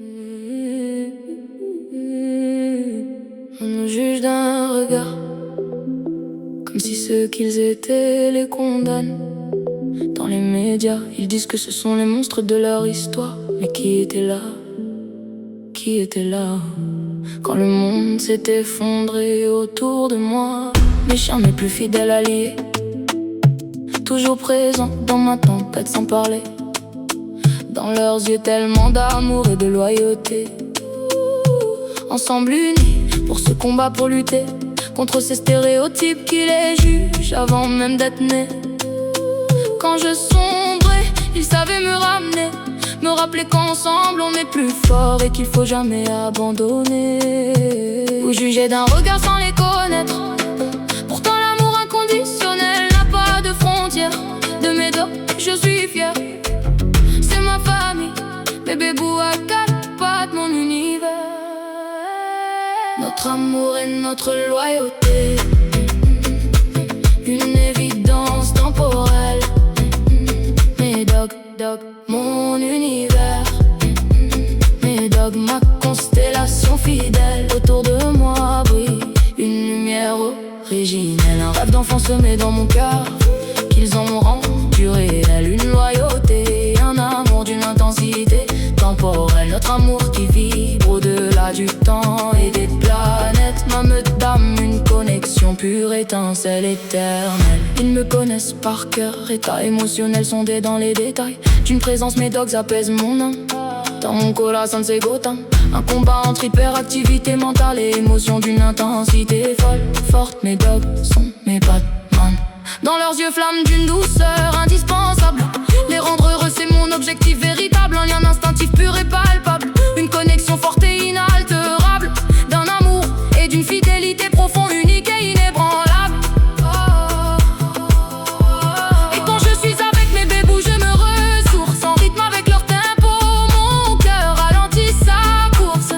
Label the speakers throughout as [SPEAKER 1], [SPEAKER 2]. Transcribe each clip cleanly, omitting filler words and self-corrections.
[SPEAKER 1] On nous juge d'un regard, comme si ceux qu'ils étaient les condamnent. Dans les médias, ils disent que ce sont les monstres de leur histoire. Mais qui était là? Qui était là quand le monde s'est effondré autour de moi? Mes chiens, mes plus fidèles alliés, toujours présents dans ma tempête sans parler. Dans leurs yeux tellement d'amour et de loyauté. Ensemble unis pour ce combat, pour lutter contre ces stéréotypes qui les jugent avant même d'être nés. Quand je sombrais, ils savaient me ramener, me rappeler qu'ensemble on est plus fort et qu'il faut jamais abandonner. Ou juger d'un regard sans les connaître. Pourtant l'amour inconditionnel n'a pas de frontières. De mes dos, je suis fier. C'est ma famille, bébé bout à quatre pattes, mon univers. Notre amour et notre loyauté, une évidence temporelle. Mes dogs, mon univers. Mes dogs, ma constellation fidèle. Autour de moi brille une lumière originelle. Un rêve d'enfant semé dans mon cœur, qu'ils ont rendu réel. Une loyauté, un amour d'une intensité temporelle. Notre amour qui vibre au-delà du temps et des planètes. Ma meute d'âme, une connexion pure, étincelle éternelle. Ils me connaissent par cœur, état émotionnel sondé dans les détails. D'une présence, mes dogs apaisent mon âme. Dans mon corazon c'est Gotham. Un combat entre hyperactivité mentale et émotion d'une intensité folle, forte. Mes dogs sont mes Batman. Dans leurs yeux flammes d'une douceur indispensable. Les rendre heureux c'est mon objectif véritable. Un lien instinctif pur et palpable. Une connexion forte et inaltérable. D'un amour et d'une fidélité profonde, unique et inébranlable. Et quand je suis avec mes bébous je me ressource. En rythme avec leur tempo, mon cœur ralentit sa course.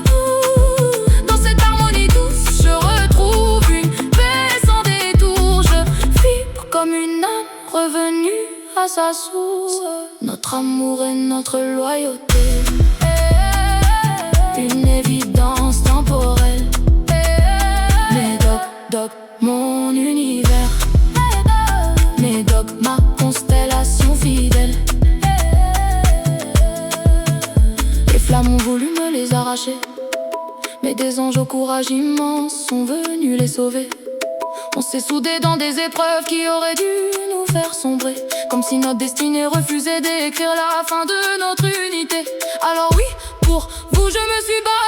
[SPEAKER 1] Dans cette harmonie douce je retrouve une paix sans détour. Je vibre comme une âme revenue à sa source. Notre amour et notre loyauté, une évidence temporelle. Mes dogs, mon univers. Mes dogs, ma constellation fidèle. Les flammes ont voulu me les arracher, mais des anges au courage immense sont venus les sauver. On s'est soudés dans des épreuves qui auraient dû nous faire sombrer. Comme si notre destinée refusait d'écrire la fin de notre unité. Alors oui, pour vous je me suis battu.